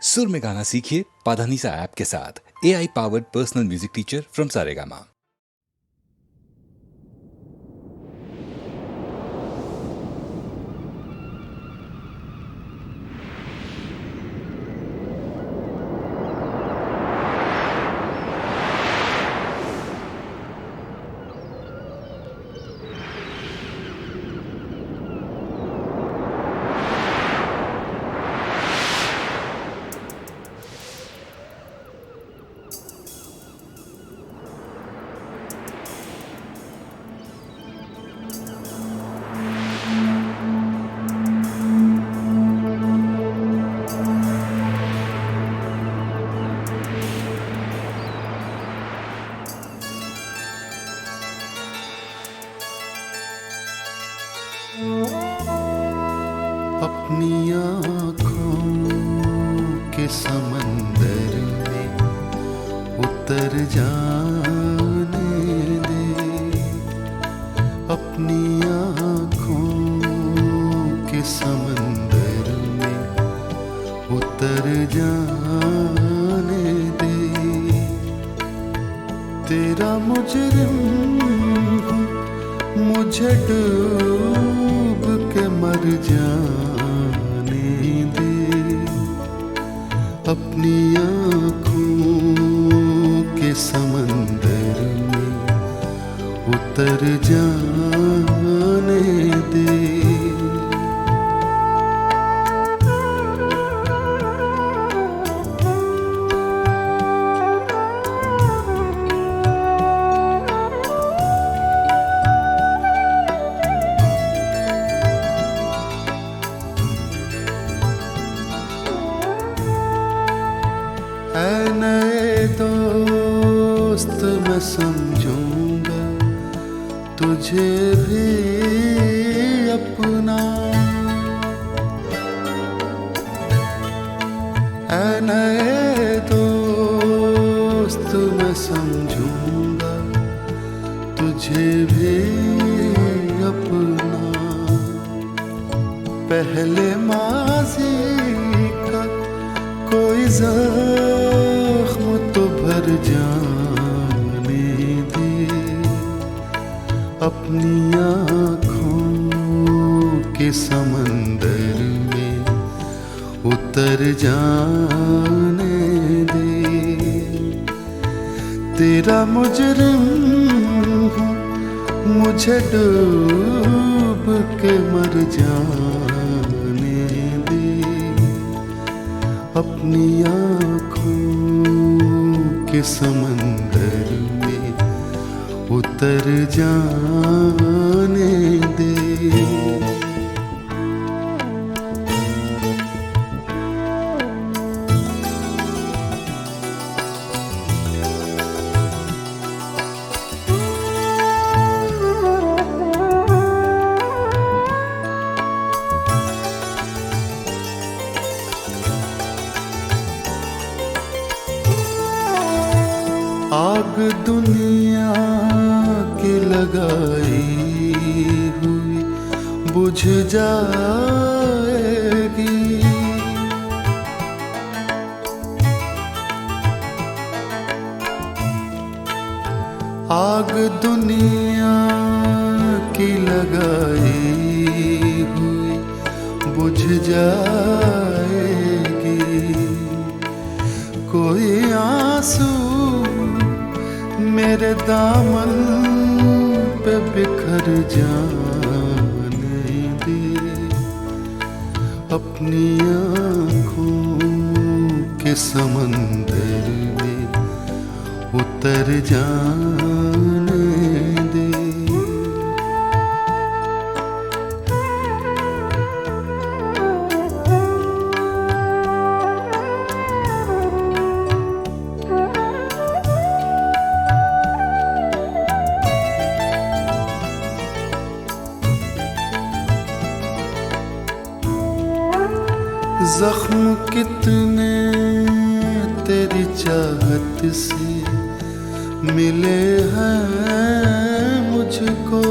सुर में गाना सीखिए पाधानीसा ऐप के साथ। AI powered personal music teacher from Saregama. अपनी आँखों के समंदर में उतर जाने दे, अपनी आँखों के समंदर में उतर जाने दे। तेरा मुजरिम हूँ, मुझे डूब के मर जाने दे, अपनी आँखों के समंदर में उतर जाने दे। ऐ नए दोस्त मैं समझूंगा तुझे भी अपना, ऐ नए दोस्त मैं समझूंगा तुझे भी अपना। पहले माज़ी का कोई ज़ख्म तो भर जाने दे, अपनी आँखों के समंदर में उतर जाने दे। तेरा मुजरिम हूँ, मुझे डूब के मर जाने दे, अपनी आँखों के समंदर में उतर जाने दे। आग दुनिया की लगाई हुई बुझ जाएगी, आग दुनिया की लगाई हुई बुझ जाएगी। कोई आंसू मेरे दामन पे बिखर जाने दे, अपनी आँखों के समंदर में उतर जाने दे। जख्म कितने तेरी चाहत से मिले हैं मुझको,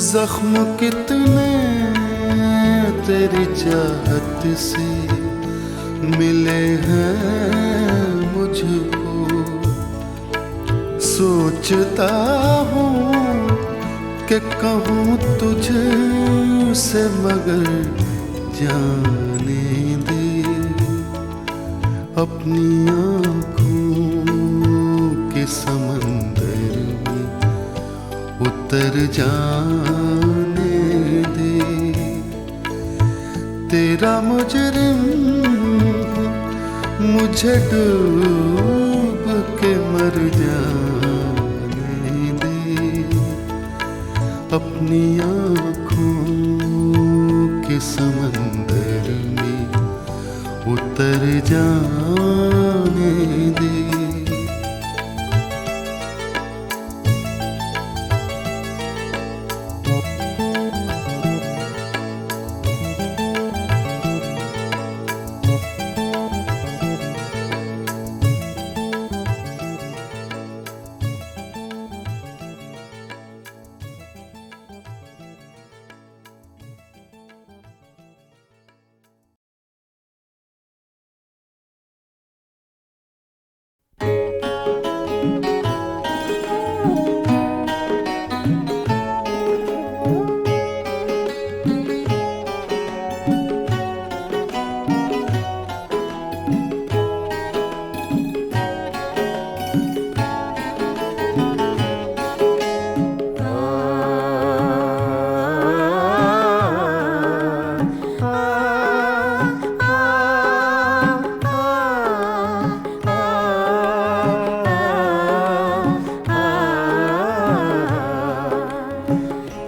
जख्म कितने तेरी चाहत से मिले हैं मुझको। सोचता हूँ कि कहूँ तुझे से मगर जाने दे अपनी आँखों के समंदर में उतर जाने दे। तेरा मुजरिम मुझे डूब के मर जाने दे अपनी आँखों के समंदर में उतर जाने दे।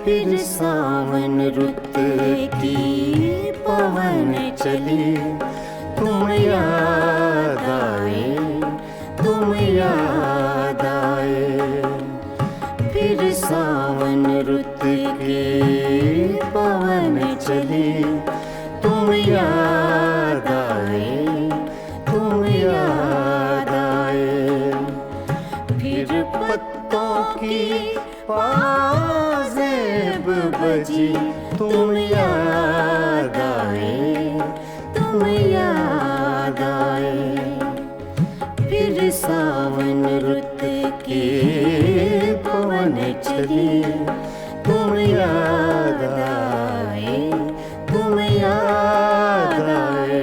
फिर सावन रुत की पवन चली, तुम याद आए, तुम याद आए। फिर सावन रुत की पवन चली, तुम याद आए, तुम याद आए। फिर पत्तों की पाजेब बजी, तुम याद आए, तुम याद आए। फिर सावन रुत के पवन चली, तुम याद आए, तुम याद आए।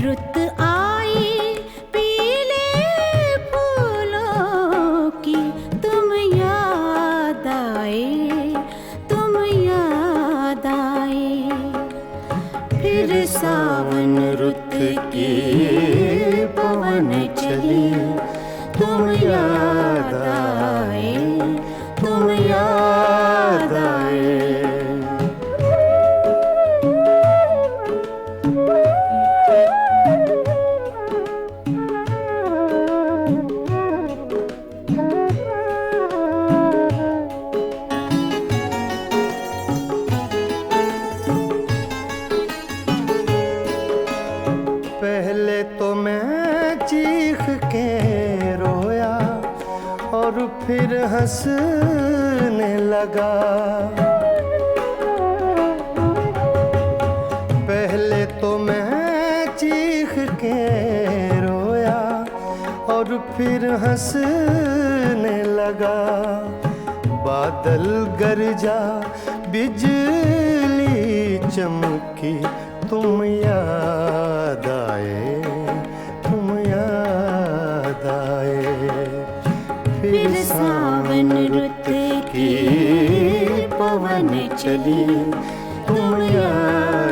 रुत आई पीले फूलों की, तुम याद आए, तुम याद आए। फिर सावन रुत की पवन चली, तुम याद आए, तुम याद आए। पहले तो मैं चीख के रोया और फिर हंसने लगा। पहले तो मैं चीख के रोया और फिर हंसने लगा। बादल गरजा बिजली चमकी, तुम याद आए, तुम याद आए। फिर सावन रुत की पवन चली, तुम याद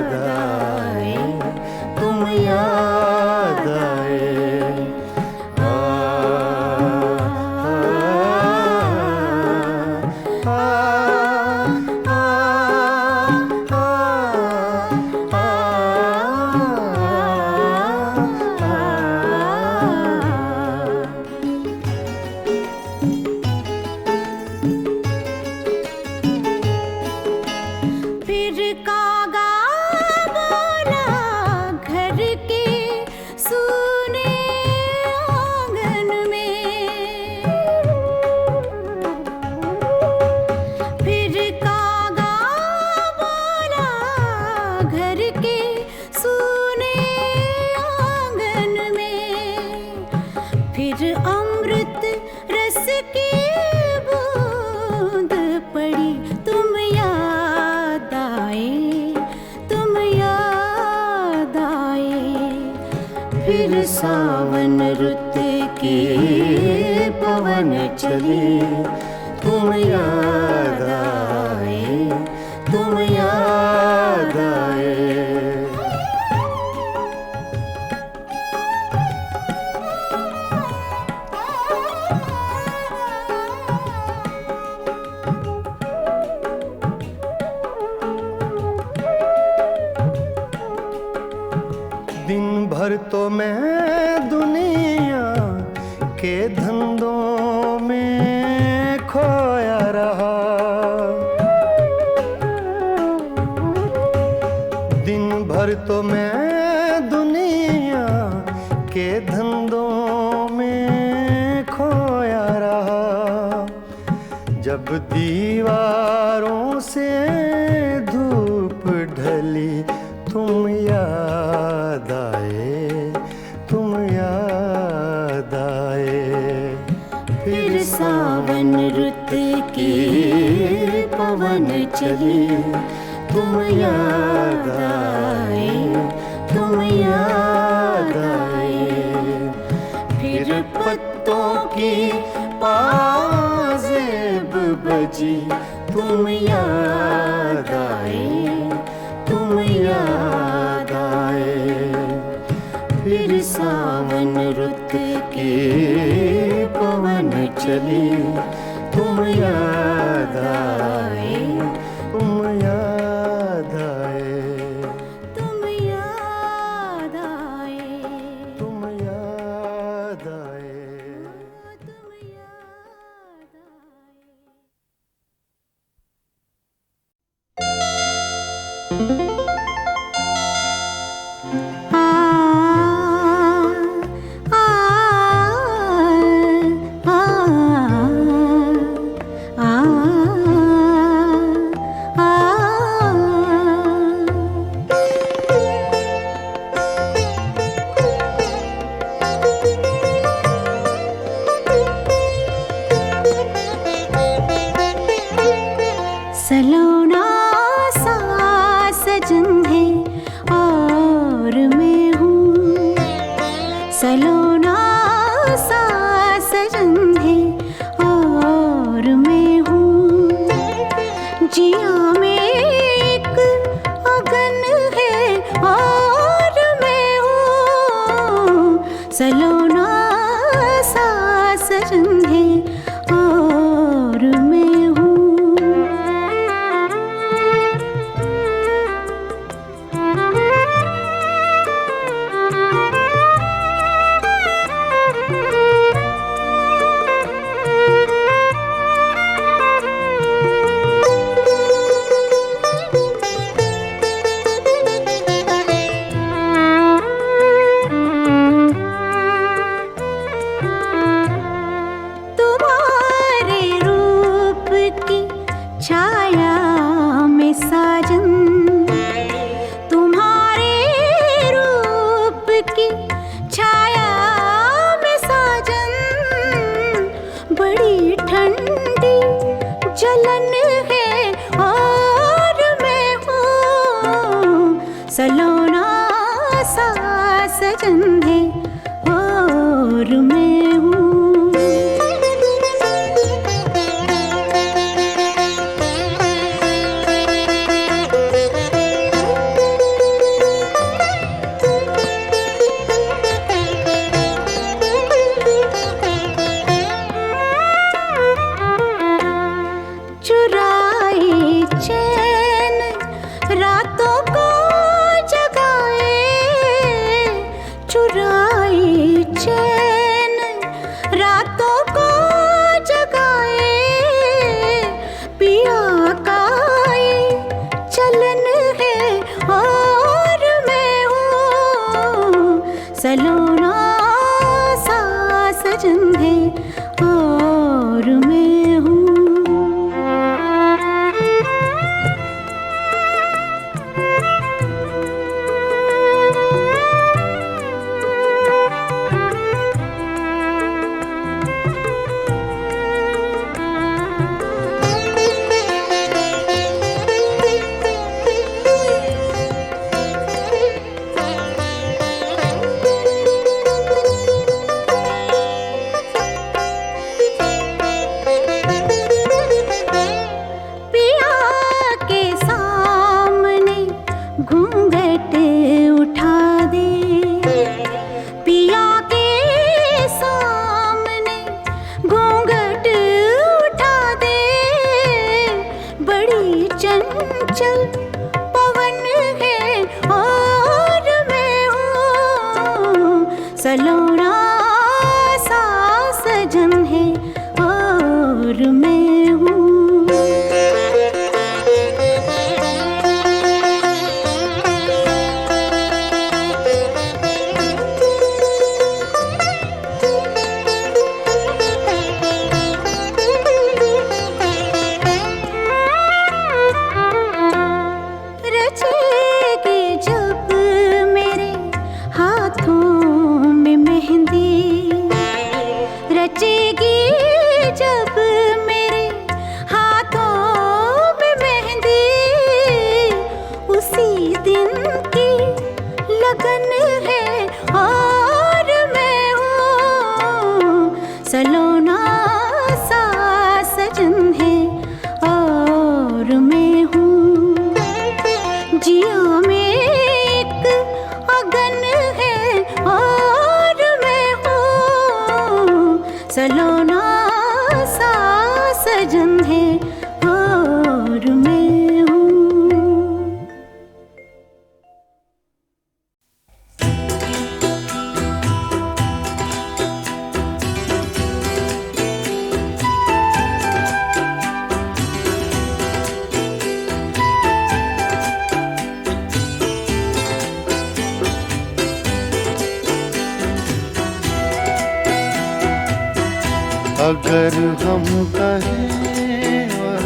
के सूने आंगन में, फिर अमृत रस की बूंद पड़ी, तुम याद आए, तुम याद आए। फिर सावन रुत के पवन चले, तुम याद आए, तुम याद आए। दिन भर तो मैं दुनिया के धंधों में खोया रहा, दिन भर तो मैं दुनिया के धंधों में खोया रहा। जब दीवारों से धूप ढली, तुम याद आए, तुम याद आए। फिर सावन रुत के पवन चले, तुम याद आए, तुम याद आए। फिर पत्तों की पाजेब बजी, तुम याद आए, तुम याद आए। फिर सावन रुत के पवन चले, तुम याद आए, तुम याद आए, तुम याद आए, तुम याद आए, तुम याद सलोना सा सजन है और मैं हूँ, सलोना सा सजन है और मैं हूँ। जिया में एक अगन है और मैं हूँ, सलोना सा सजन है और मैं हूँ। सलोना सा सजन है और मैं हूँ। चुराए चैन रातों को जगाए, चुराए चैन रातों को जगाए, पिया का ये चलन है और मैं हूँ। सलोना सा सजन है और मैं हूँ। सलोना सा सजन है और मैं हूँ। सलोना सा सजन है और मैं हूँ। जिया में एक अगन है और मैं हूँ। सलोना सा सजन है और मैं हूँ। अगर हम कहें और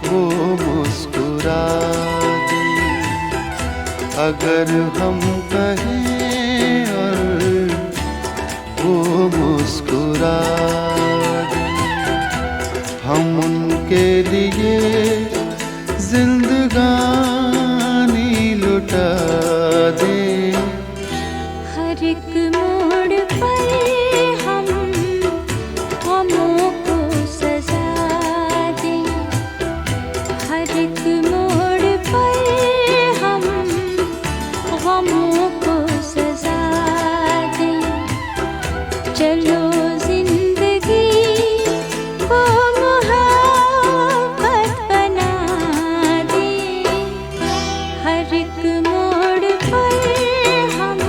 वो मुस्कुरा दे, अगर हम कहें और वो मुस्कुरा दे, हम उनके लिए जिंदगानी लुटा दे। हर एक मोड़ पर गमों को सजा दे, हर एक मोड़ पर हम गमों को सजा दे। चलो जिंदगी को मोहब्बत बना दे, हर एक मोड़ पर हम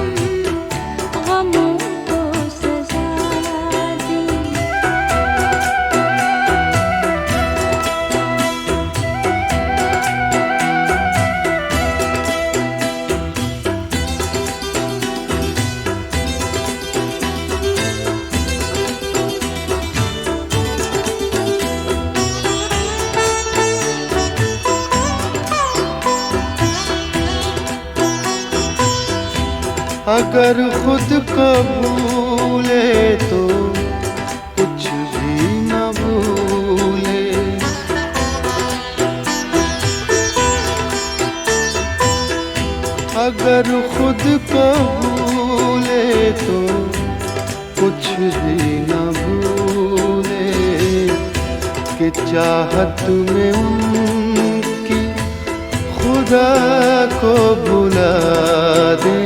गमों को सजा दे। अगर खुद को भूले तो कुछ भी न भूले, अगर खुद को भूले तो कुछ भी न भूले, कि चाहत में उनकी खुदा को भुला दे।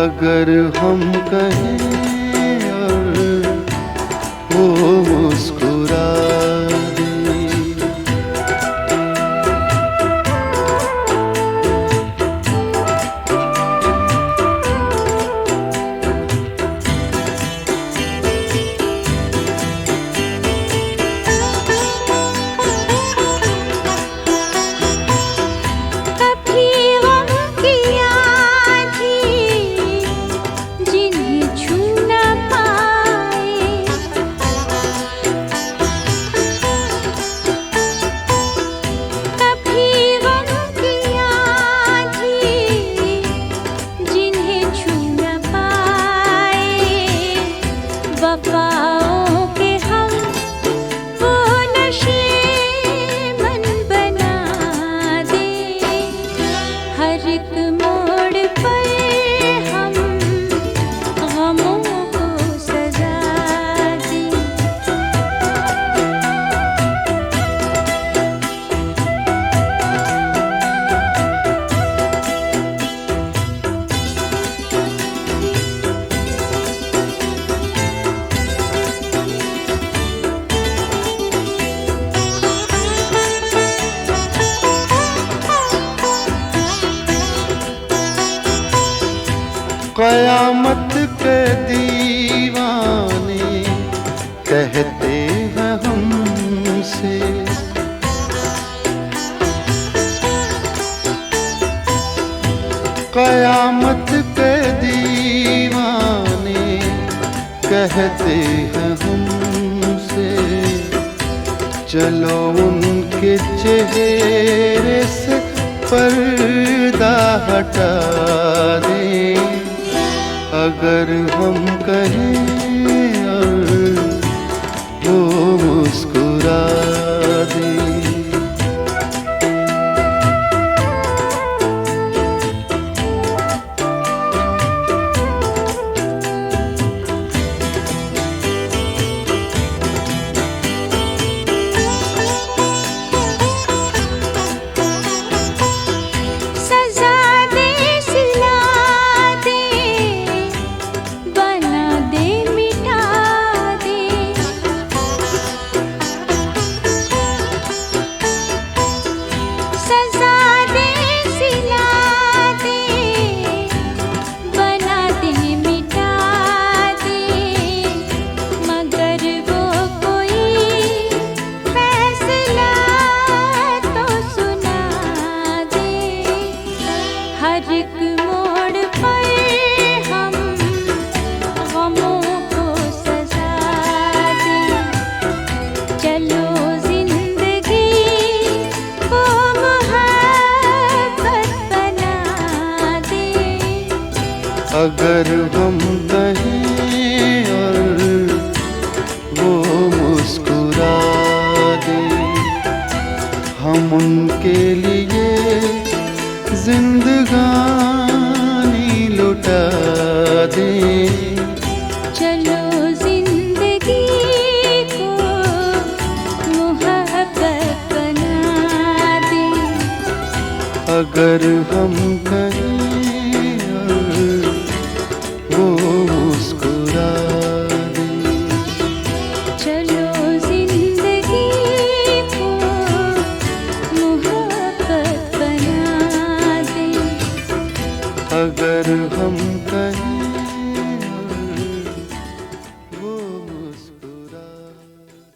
अगर हम कहें और वो मुस्कुरा दे। कयामत के दीवाने कहते हैं हमसे, कयामत के दीवाने कहते हैं हमसे, चलो उनके चेहरे से पर्दा हटा दें। अगर हम कहें और वो मुस्कुरा दें। अगर हम कहें और वो मुस्कुरा दें, हम उनके लिए जिंदगानी लुटा दें। चलो जिंदगी को मोहब्बत बना दें। अगर हम कहें वो मुस्कुरा दे। चलो जिंदगी को मोहब्बत बना दे। अगर हम कहें वो मुस्कुरा दे।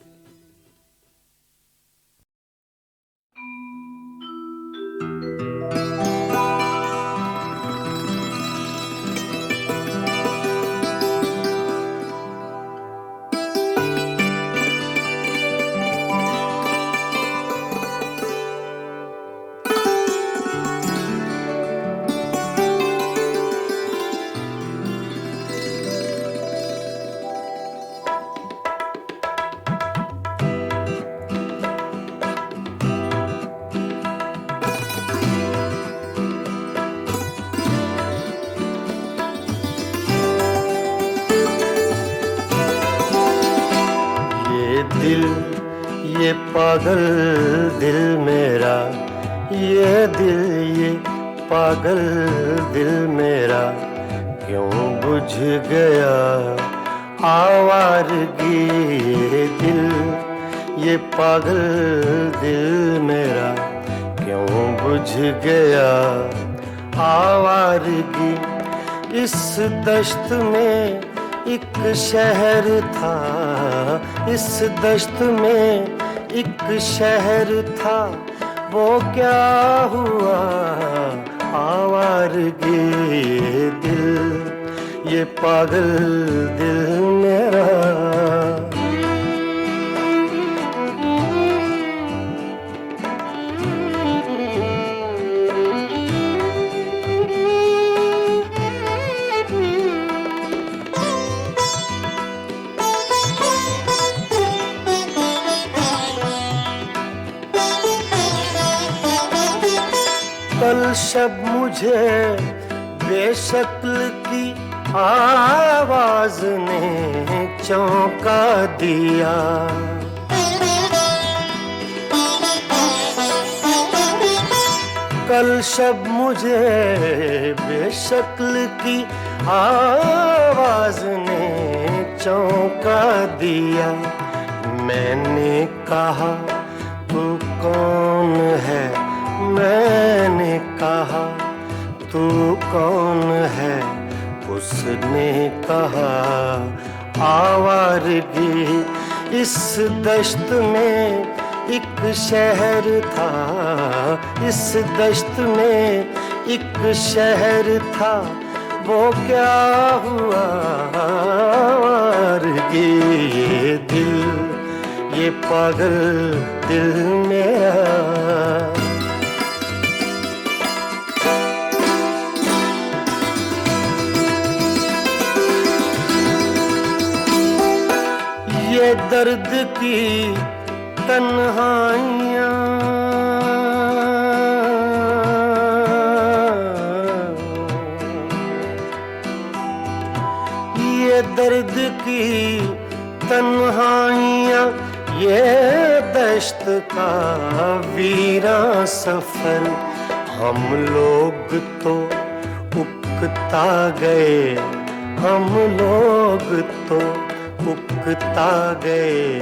ये पागल दिल मेरा, ये दिल ये पागल दिल मेरा, क्यों बुझ गया आवारगी। ये दिल ये पागल दिल मेरा, क्यों बुझ गया आवारगी। इस दश्त में एक शहर था, इस दश्त में एक शहर था, वो क्या हुआ आवारगी। ये दिल ये पागल दिल मेरा। कल शब मुझे बेशक्ल की आवाज ने चौंका दिया। कल शब मुझे बेशक्ल की आवाज ने चौंका दिया। मैंने कहा तू कौन है, मैंने कहा तू कौन है। उसने कहा आवारगी, इस दश्त में एक शहर था, इस दश्त में एक शहर था, वो क्या हुआ आवारगी। ये दिल, ये पागल दिल मेरा, ये दर्द की तन्हाइयाँ, ये दर्द की तन्हाइयाँ, ये दश्त का वीरा सफर, हम लोग तो उकता गए, हम लोग तो उकता गए,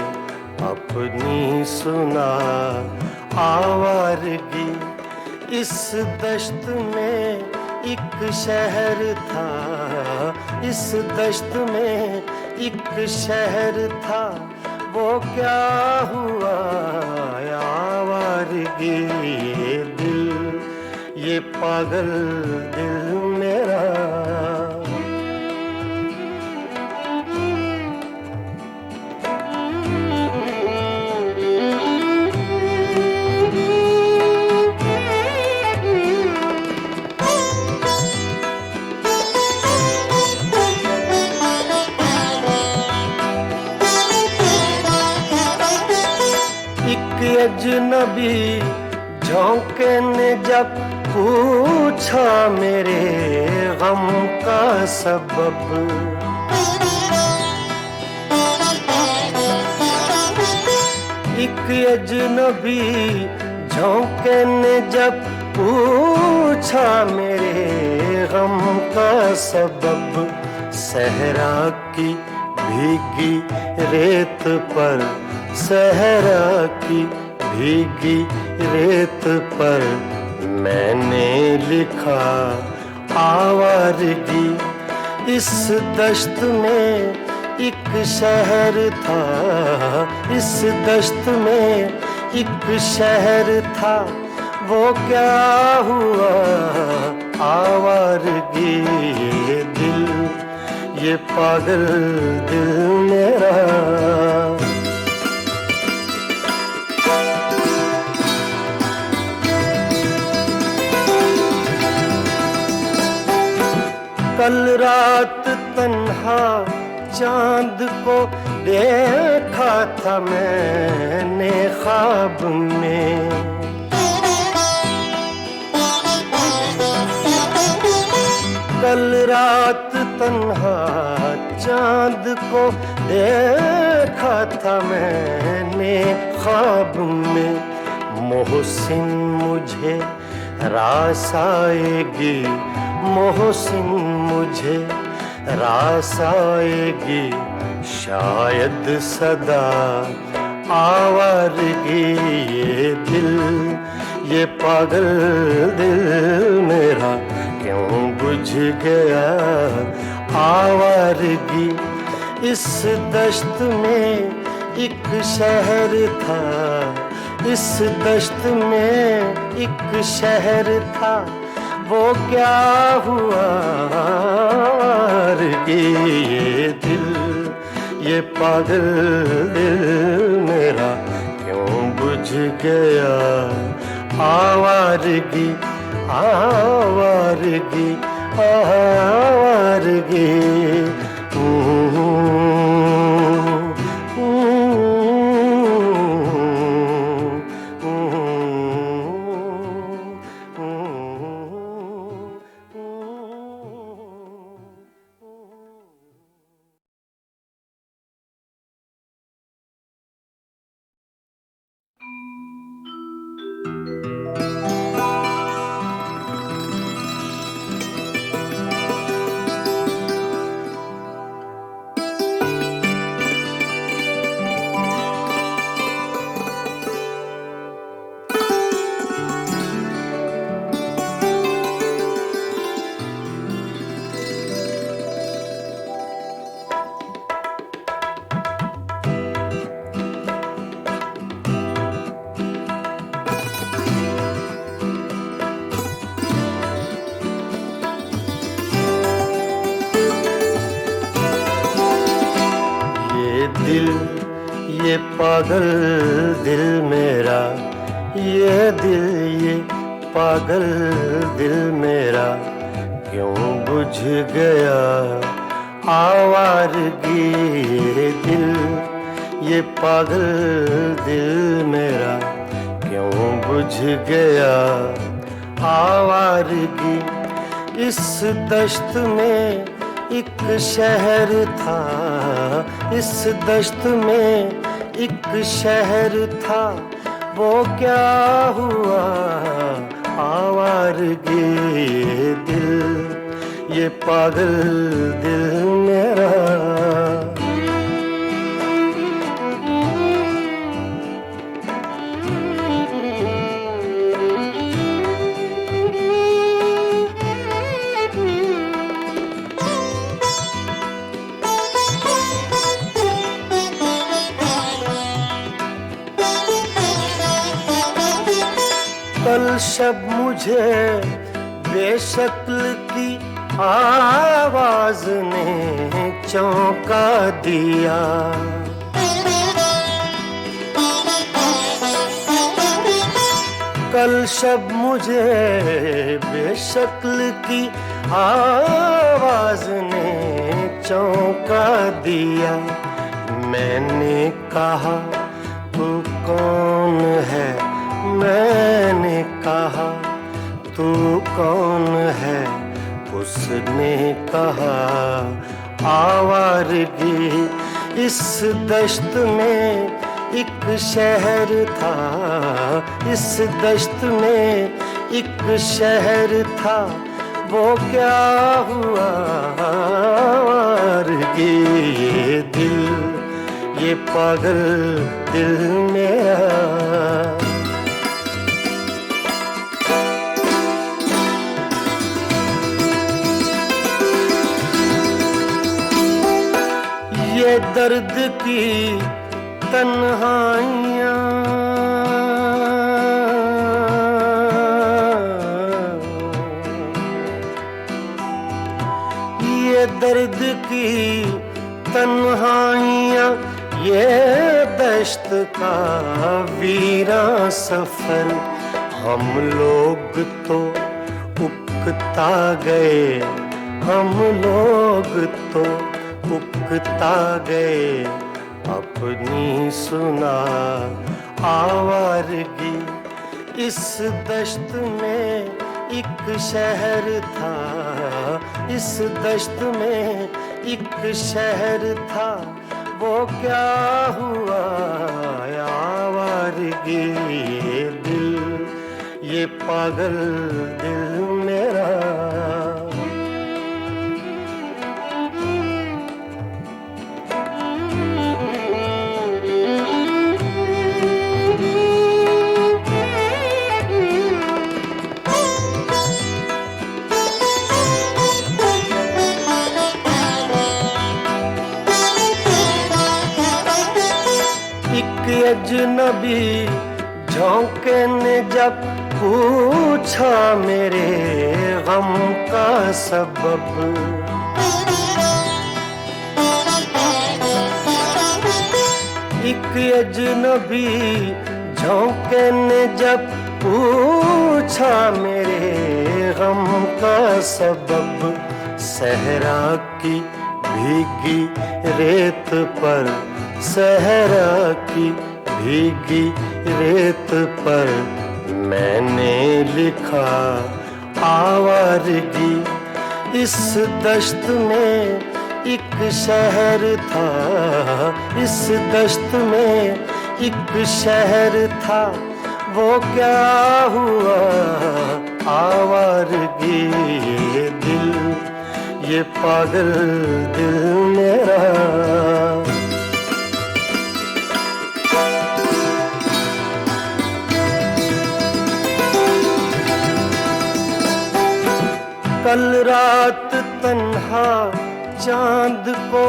अपनी सुना आवारगी। इस दश्त में एक शहर था, इस दश्त में एक शहर था, वो क्या हुआ आवारगी। ये दिल, ये पागल दिल मेरा, अजनबी झोंके ने जब पूछा मेरे गम का सबब, एक अजनबी झोंके ने जब पूछा मेरे गम का सबब, सहरा की भीगी रेत पर, सहरा की भीगी रेत पर मैंने लिखा आवारगी। इस दश्त में एक शहर था, इस दश्त में एक शहर था, वो क्या हुआ आवारगी। ये दिल, ये पागल दिल मेरा, कल रात तन्हा चांद को देखा था मैंने ख्वाब में, कल रात तन्हा चांद को देखा था मैंने ख्वाब में। मोहसिन मुझे रास आएगी, मोहसिन मुझे रास आएगी, शायद सदा आवारगी। ये दिल, ये पागल दिल मेरा क्यों बुझ गया आवारगी। इस दश्त में एक शहर था, इस दश्त में एक शहर था, वो क्या हुआ आवारगी। ये दिल, ये पागल दिल मेरा क्यों बुझ गया आवारगी, आवारगी, आवारगी। पागल दिल मेरा, ये दिल ये पागल दिल मेरा क्यों बुझ गया आवारगी। ये दिल ये पागल दिल मेरा क्यों बुझ गया आवारगी। इस दश्त में एक शहर था, इस दश्त में एक शहर था, वो क्या हुआ आवारगी। ये दिल ये पागल दिल मेरा। कल शब मुझे बेशक्ल की आवाज ने चौंका दिया। कल शब मुझे बेशक्ल की आवाज ने चौंका दिया। मैंने कहा तू कौन है, मैंने कहा तू कौन है, उसने कहा आवारगी। इस दश्त में एक शहर था, इस दश्त में एक शहर था, वो क्या हुआ आवारगी। ये दिल ये पागल दिल मेरा। ये दर्द की तन्हाइयाँ, ये दर्द की तन्हाइयाँ, ये दश्त का वीरा सफर। हम लोग तो उकता गए, हम लोग तो उकता गए, अपनी सुना आवारगी। इस दश्त में एक शहर था, इस दश्त में एक शहर था, वो क्या हुआ आवारगी। ये दिल ये पागल दिल मेरा। अजनबी झोंके ने जब पूछा मेरे गम का सबब। एक अजनबी झोंके ने जब पूछा मेरे गम का सबब। सहरा की भीगी रेत पर, सहरा की भीगी रेत पर मैंने लिखा आवारगी। इस दश्त में एक शहर था, इस दश्त में एक शहर था, वो क्या हुआ आवारगी। ये दिल ये पागल दिल मेरा। कल रात तन्हा चांद को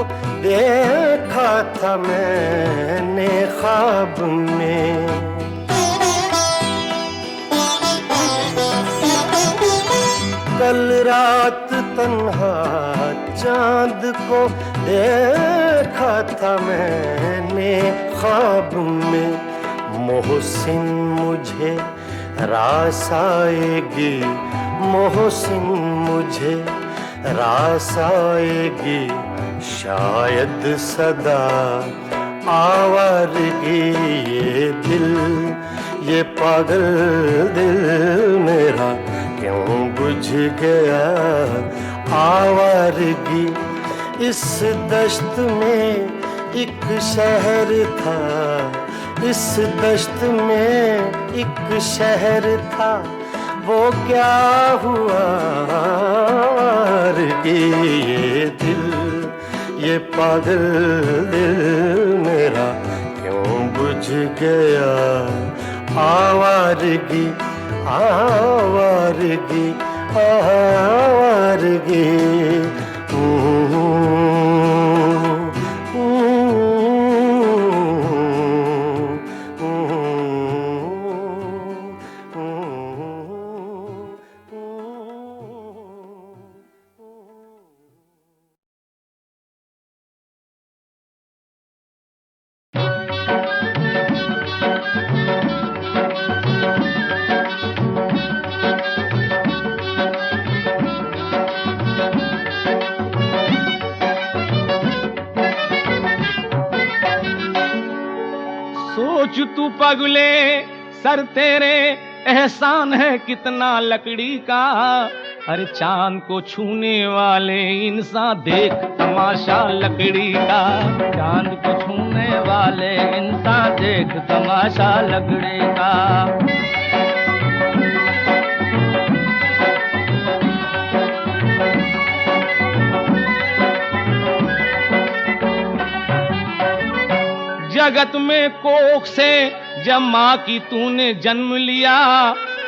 देखा था मैंने ख्वाब में। कल रात तन्हा चांद को देखा था मैंने ख्वाब में मोहसिन मुझे रास आएगी, मोहसिन मुझे रास आएगी, शायद सदा आवारगी। ये दिल, ये पागल दिल मेरा क्यों बुझ गया आवारगी। इस दश्त में एक शहर था, इस दश्त में एक शहर था, वो क्या हुआ आवारगी। ये दिल, ये पागल दिल मेरा क्यों बुझ गया आवारगी, आवारगी, आवारगी। सोच तू पगले सर तेरे एहसान है कितना लकड़ी का। हर चांद को छूने वाले इंसान देख तमाशा लकड़ी का। चांद को छूने वाले इंसान देख तमाशा लकड़ी का। जगत में कोख से जब माँ की तूने जन्म लिया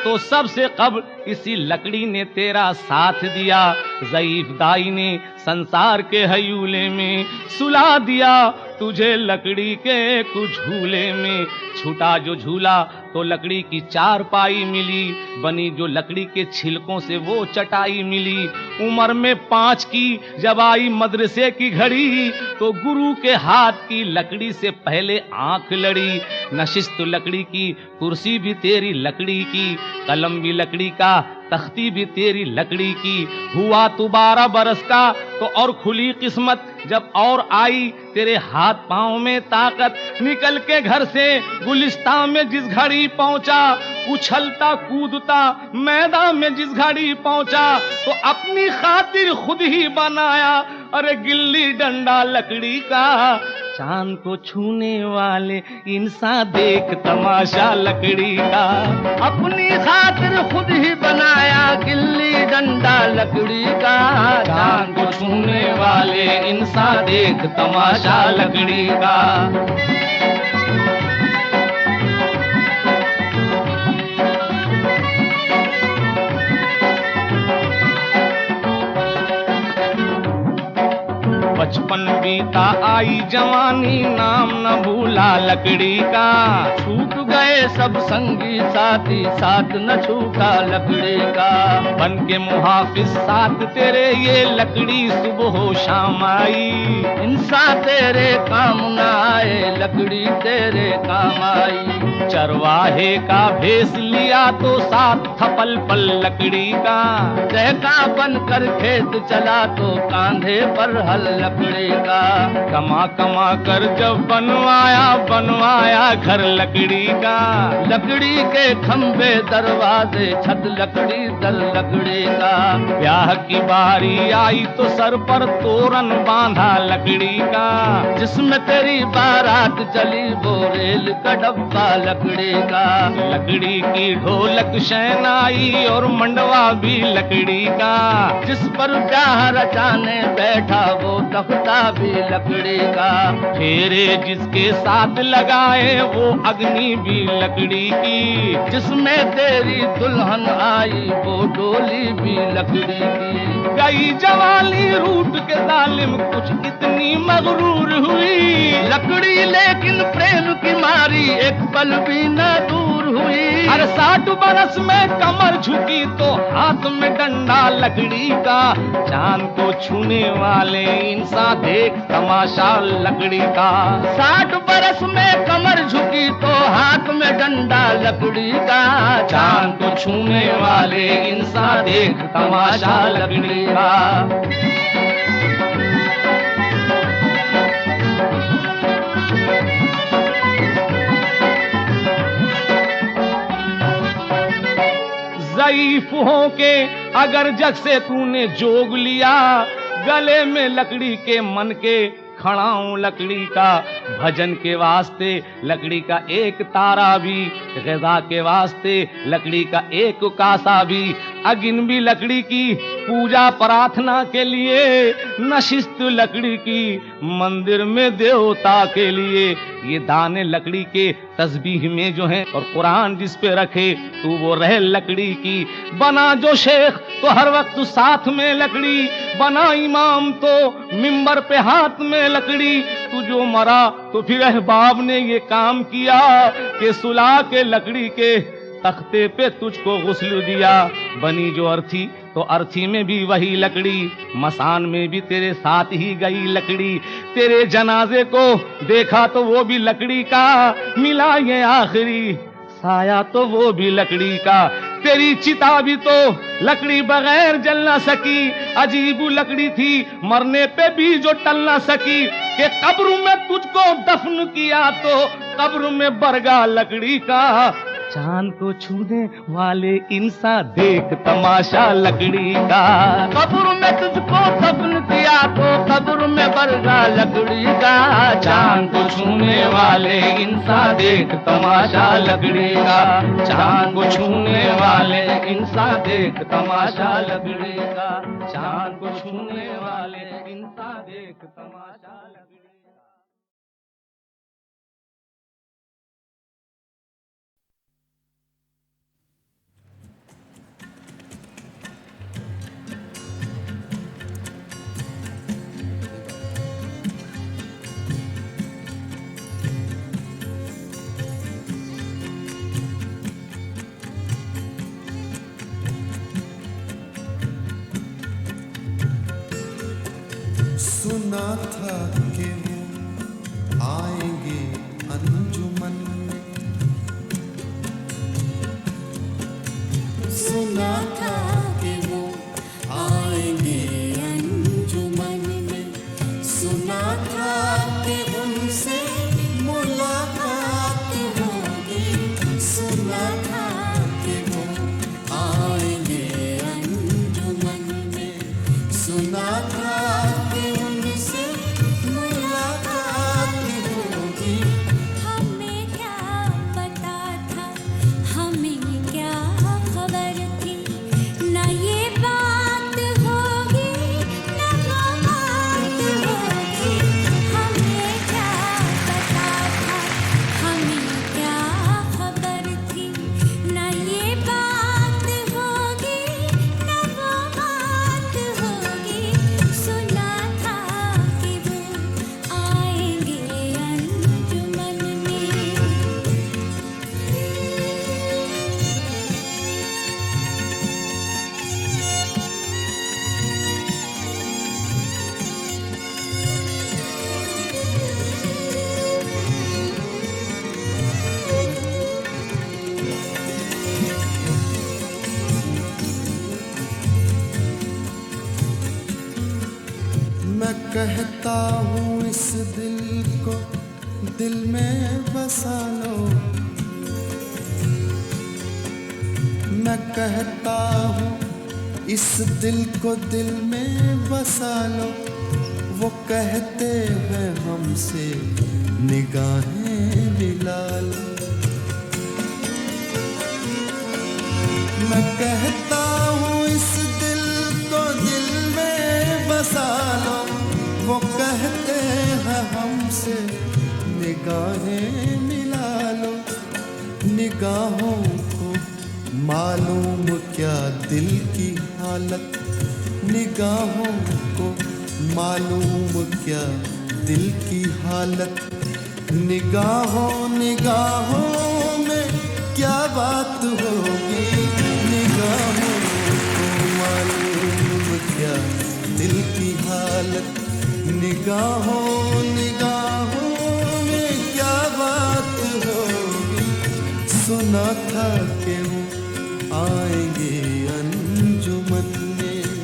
तो सबसे कब्ल इसी लकड़ी ने तेरा साथ दिया। ज़ईफ दाई ने संसार के हयूले में सुला दिया तुझे लकड़ी के कुछ झूले में। छूटा जो झूला तो लकड़ी की चारपाई मिली, बनी जो लकड़ी के छिलकों से वो चटाई मिली। उम्र में 5 की जब आई मदरसे की घड़ी तो गुरु के हाथ की लकड़ी से पहले आंख लड़ी। नशिस्त लकड़ी की, कुर्सी भी तेरी लकड़ी की, कलम भी लकड़ी का, तख्ती भी तेरी लकड़ी की। हुआ तू 12 बरस का तो और खुली किस्मत जब और आई तेरे हाथ पांव में ताकत। निकल के घर से गुलिस्तान में जिस घड़ी पहुंचा, उछलता कूदता मैदान में जिस घड़ी पहुंचा तो अपनी खातिर खुद ही बनाया अरे गिल्ली डंडा लकड़ी का। चांद को छूने वाले इंसान देख तमाशा लकड़ी का। अपनी खातिर खुद ही बनाया गिल्ली डंडा लकड़ी का। चांद को छूने वाले इंसान देख तमाशा लकड़ी का। बचपन बीता आई जवानी नाम न भूला लकड़ी का। छूट गए सब संगी साथी साथ न छूटा लकड़ी का। बन के मुहाफिज साथ तेरे ये लकड़ी सुबह हो शाम आई। इंसान तेरे काम न आए लकड़ी तेरे काम आई। चरवाहे का भेस लिया तो साथ थपल पल लकड़ी का। सहका बन कर खेत चला तो कांधे पर हल लकड़ी का। कमा कमा कर जब बनवाया घर लकड़ी का। लकड़ी के खंबे दरवाजे छत लकड़ी दल लकड़ी का। ब्याह की बारी आई तो सर पर तोरण बांधा लकड़ी का। जिसमें तेरी बारात चली वो रेल का डब्बा लकड़ी का। लकड़ी की ढोलक शहनाई और मंडवा भी लकड़ी का। जिस पर ब्याह रचाने बैठा वो तख्ता भी लकड़ी का। फेरे जिसके साथ लगाए वो अग्नि भी लकड़ी की। जिसमें तेरी दुल्हन आई वो डोली वाली भी लकड़ी की। गई जवानी रूठ के जालिम कुछ इतनी मगरूर हुई, लकड़ी लेकिन प्रेम की मारी एक पल भी न दूर हुई। अरे 60 बरस में कमर झुकी तो हाथ में डंडा लकड़ी का, चांद को छूने वाले इंसान देख तमाशा लकड़ी का। 60 बरस में कमर झुकी तो हाथ में डंडा लकड़ी का, चांद को छूने वाले इंसान देख तमाशा लकड़ी का। ज़ईफ हो के अगर जग से तूने जोग लिया, गले में लकड़ी के मन के खड़ाऊं लकड़ी का। भजन के वास्ते लकड़ी का एक तारा भी, ग़िज़ा के वास्ते लकड़ी का एक कासा भी। अगिन भी लकड़ी की पूजा प्रार्थना के लिए, नशिस्त लकड़ी की मंदिर में देवता के लिए। ये दाने लकड़ी के तस्बीह में जो है, और कुरान जिस पे रखे तू वो रह लकड़ी की। बना जो शेख तो हर वक्त साथ में लकड़ी, बना इमाम तो मिंबर पे हाथ में लकड़ी। तू जो मरा तो फिर अहबाब ने ये काम किया कि सुला के लकड़ी के तख्ते पे तुझको गुस्ल दिया। बनी जो अर्थी तो अर्थी में भी वही लकड़ी, मसान में भी तेरे साथ ही गई लकड़ी। तेरे जनाजे को देखा तो वो भी लकड़ी का, मिला ये आखिरी साया तो वो भी लकड़ी का। तेरी चिता भी तो लकड़ी बगैर जल ना सकी, अजीब लकड़ी थी मरने पे भी जो टल ना सकी। कि कब्र में तुझको दफन किया तो कब्र में बरगा लकड़ी का, चांद को छूने वाले इंसान देख तमाशा लकड़ी का। कब्र में तुझको दफन किया तो कब्र में बरगा लकड़ी का, चांद को छूने वाले इंसान देख तमाशा लकड़ी का। चांद को छूने वाले इंसान देख तमाशा लकड़ी का। चांद को छूने वाले इंसान देख तमाशा लकड़ी का। सुना था कि वो आएंगे अंजुमन में, सुना था कि वो आएंगे अंजुमन में, सुना था कि उनसे मुलाकात होगी, सुना था कि वो आएंगे अंजुमन में, सुना था कहता हूँ इस दिल को दिल में बसा लो, मैं कहता हूँ इस दिल को दिल में बसा लो। वो कहते हैं हमसे निगाहें मिला लो, मैं कहता हूँ इस दिल को दिल में बसा लो। वो कहते हैं हमसे निगाहें मिला लो। निगाहों को मालूम क्या दिल की हालत निगाहों को मालूम क्या दिल की हालत निगाहों निगाहों में क्या बात होगी निगाहों को मालूम क्या दिल की हालत निगाहों निगाहों में क्या बात होगी सुना था कि वो आएंगे अंजुमन में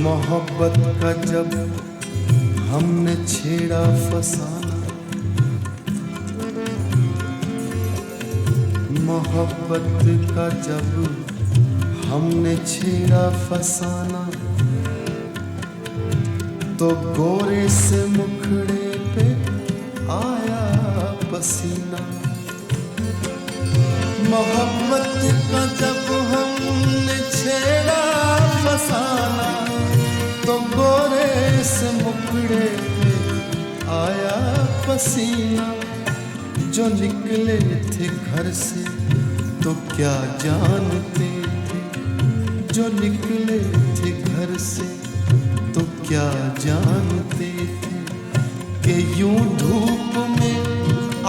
मोहब्बत का जब हमने छेड़ा फसाना मोहब्बत का जब हमने छेड़ा फसाना तो गोरे से मुखड़े पे आया पसीना मोहब्बत का जब हमने छेड़ा फसाना तो गोरे से मुखड़े पे आया पसीना जो निकले थे घर से तो क्या जानते थे जो निकले थे घर से तो क्या जानते थे कि यूं धूप में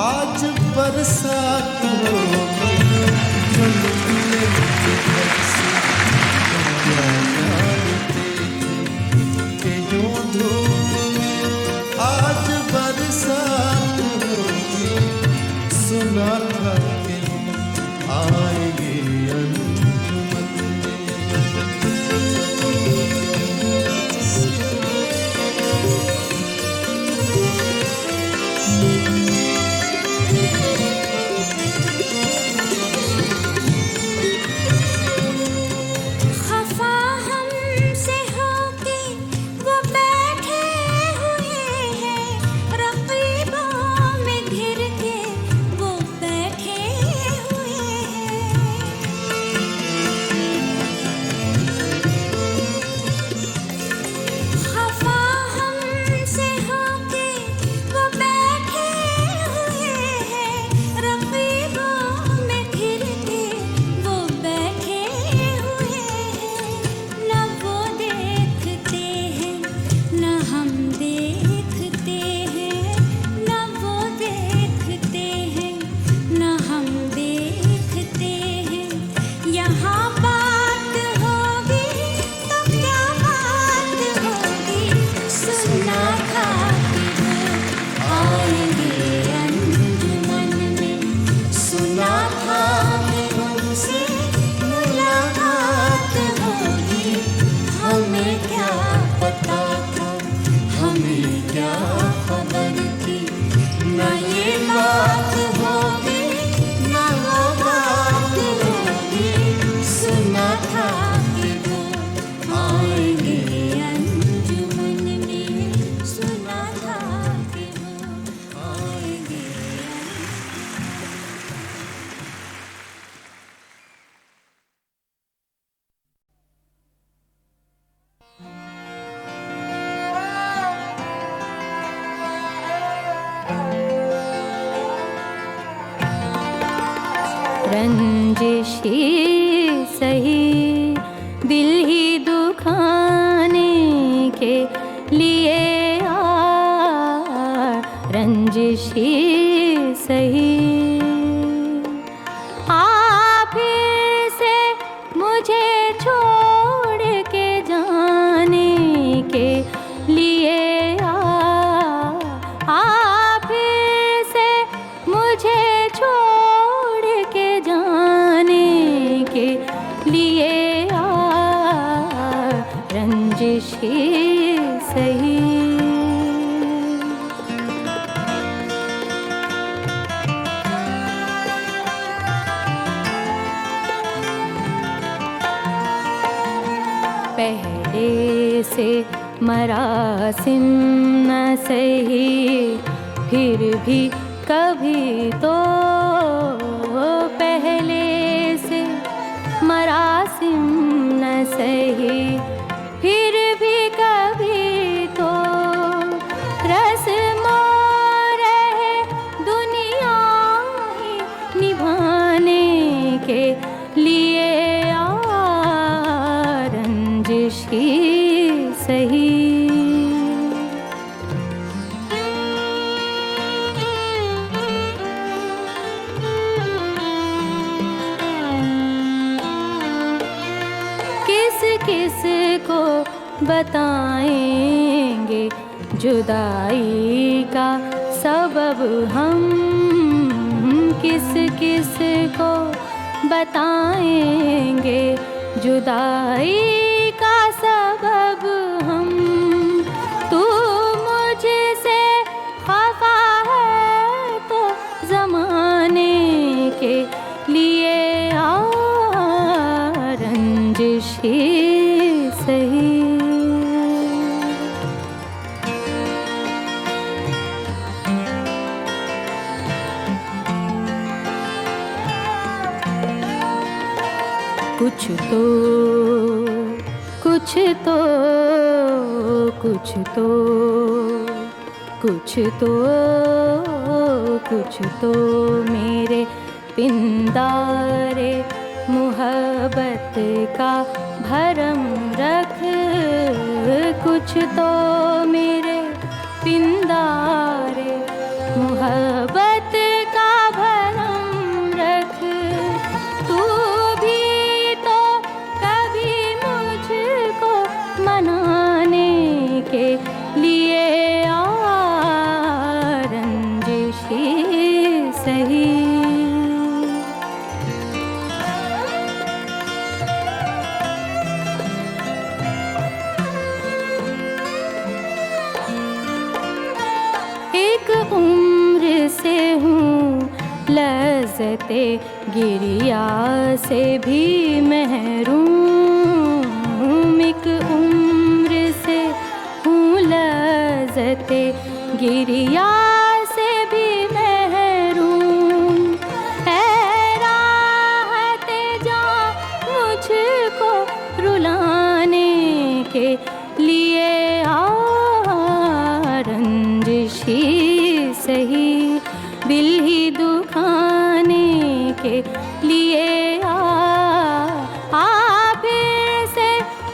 आज बरसात होगी जो निकले थे घर से तो क्या जानते थे कि यूं धूप में आज बरसात होगी सुना था कि आएंगे अंजुमन में खबर थी, न ये बात होगी न वो बात होगी, सुना था कि वो आएंगे अंजुमन में, सुना था कि वो आएंगे। रंजिशी सही दिल ही दुखाने के लिए रंजिशी सही फिर से मुझे छोड़ के जाने के लिए फिर से मुझे छोड़ के जाने के लिए रंजिशी सही। पहले से मरासिम न सही, फिर भी कभी तो पहले से मरासिम न सही, फिर भी कभी तो रस्मों रहे दुनिया ही निभाने के लिए रंजिशी सही। किस किस को बताएंगे जुदाई का सबब हम, किस किस को बताएंगे जुदाई का सबब हम। तू मुझसे खफा है तो ज़माने के लिए रंजिशी सही। कुछ तो कुछ तो कुछ तो कुछ तो कुछ तो मेरे पिंदारे मोहब्बत का भरम रख, कुछ तो मेरे पिंदारे मोहब्बत का भरम रख। तू भी तो कभी मुझको मनाने के लिए रंजिशी सही। एक उम्र से हूँ लज़्ज़ते गिरिया से भी महरूम, एक उम्र से हूँ लज़्ज़ते गिरिया से भी महरूम। है राहते जां मुझको रुलाने के लिए रंजिशी सही, दिल ही दुखाने के लिए फिर से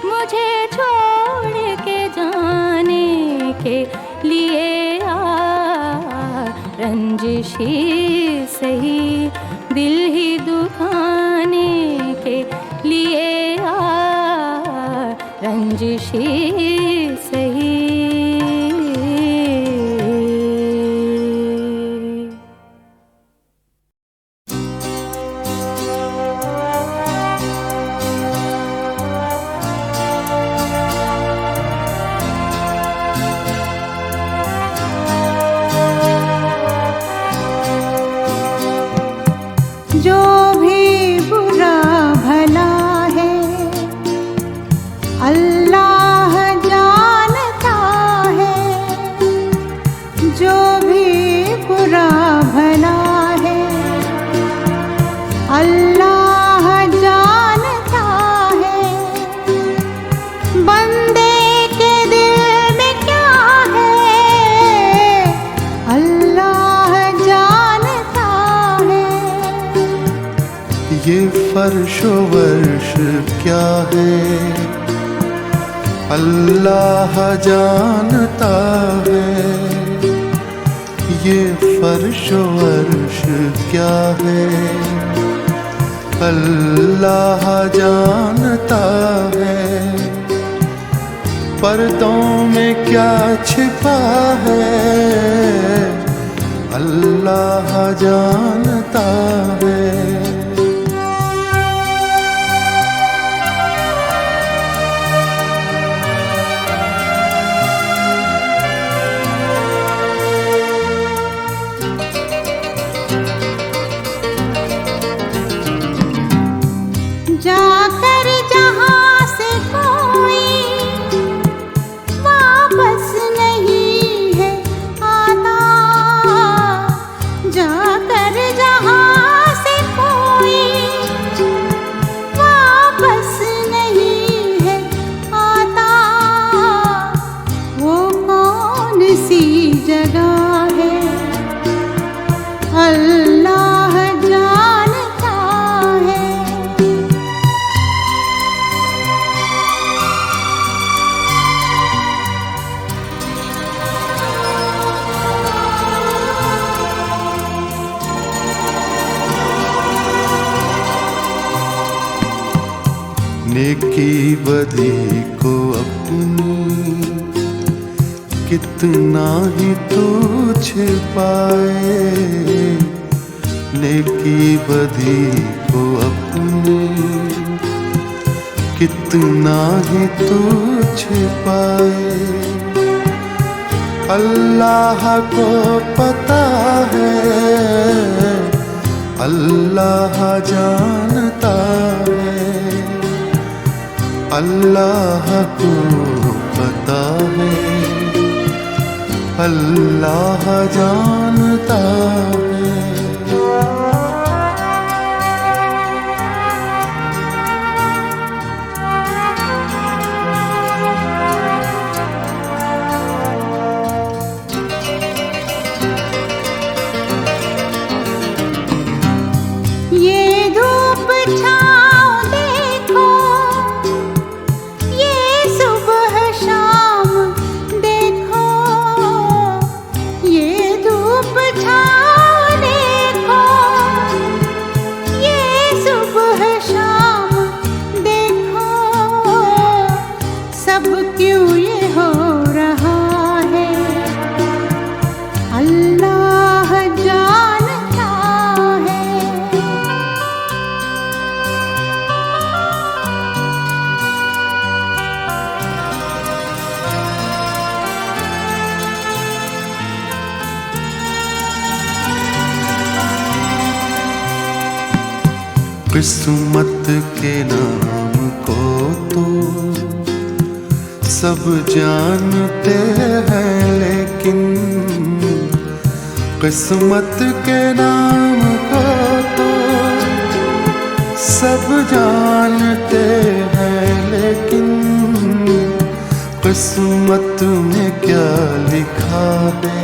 मुझे छोड़ के जाने के लिए रंजिशी सही, दिल ही दुखाने के लिए रंजिशी सही। ये फर्शो वर्श क्या है अल्लाह जानता है। ये फर्शो वर्श क्या है अल्लाह जानता है। पर्दों में क्या छिपा है अल्लाह जानता है। जाकर जहाँ से कोई वापस नहीं है आता, जाकर जहाँ से कोई वापस नहीं है आता। वो कौन सी जगह है अल्लाह जानता है। नेकी बदी को अपनी कितना ही तू छिपाए। नेकी बदी को अपनी कितना ही तू छिपाए। अल्लाह को पता है अल्लाह जानता है। अल्लाह को पता है अल्लाह जानता है। ये धूप छाँव देखो, ये सुबह शाम देखो। ये धूप छाँव देखो, ये सुबह शाम देखो। सब क्यों ये हो रहा है अल्लाह जानता है। किस्मत के नाम को तो सब जानते हैं, लेकिन किस्मत के नाम को तो सब जानते हैं, लेकिन किस्मत में क्या लिखा है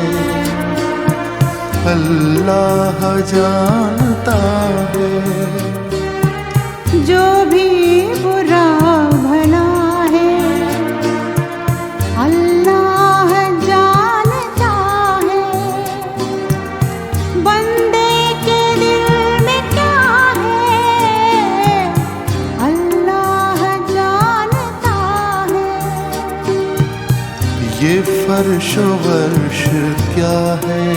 अल्लाह जानता है। जो भी बुरा भला है अल्लाह जानता है। बंदे के दिल में क्या है अल्लाह जानता है। ये फर्शो वर्श क्या है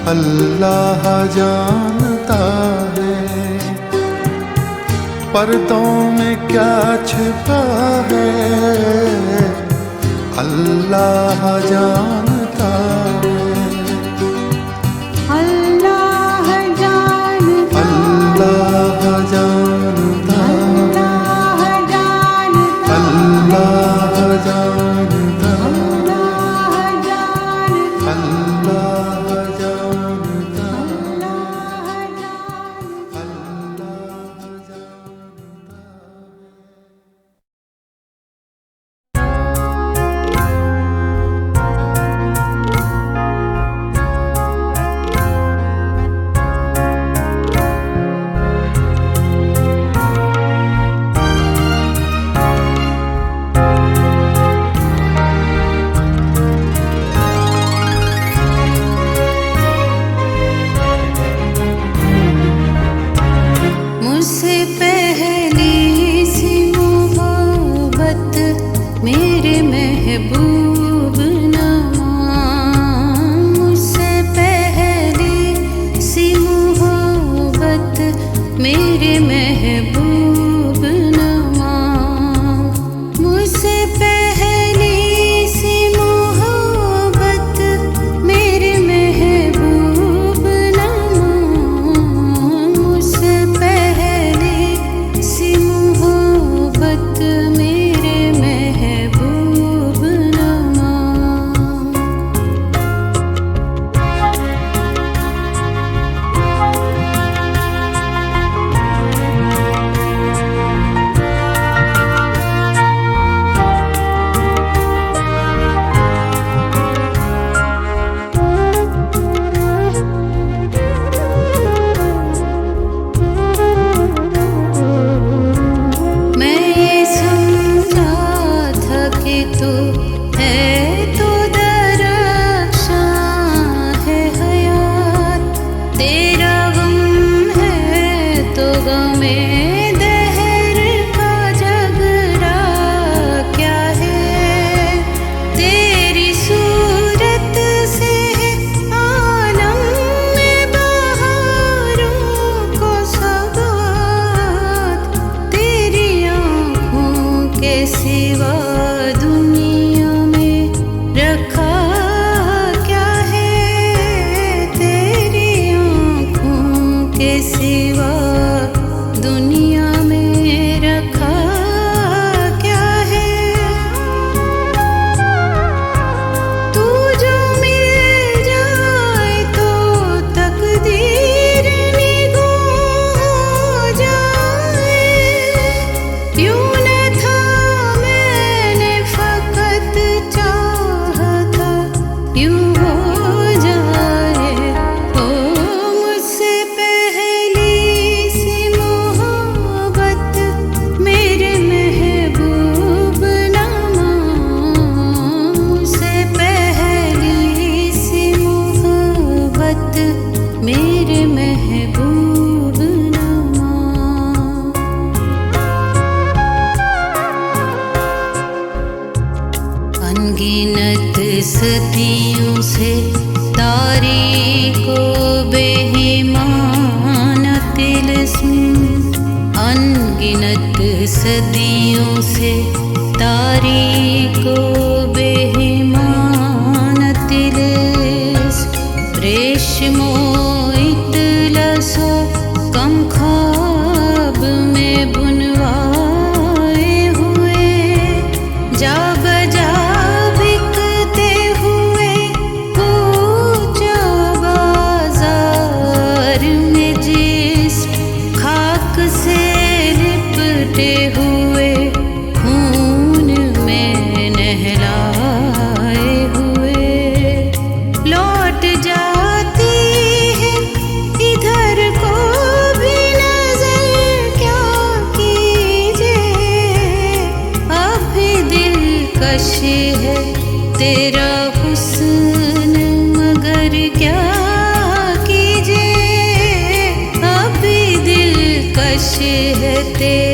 अल्लाह जानता है। पर्दों में क्या छिपा है अल्लाह जानता है। अल्लाह जानता अल्लाह जानता अल्लाह जानता अल्लाह जानता अल्लाह जानता अल्लाह जानता अल्लाह जानता। सदियों से तारीको बेईमान तिलिस्म, अनगिनत सदियों से तारीको बेईमान तिलिस्म, रेशमो इतलसो कम ख्वाब में बुनवाए हुए, जा बजा बिकते हुए पूजा बाजार में, जिस खाक से लिपटे हुए खून में नहलाए हुए, लौट जाती है इधर को भी नजर, क्या कीजिए अब भी दिलकश है तेरा हुस्न, मगर क्या कीजिए अब भी दिलकश है तेरा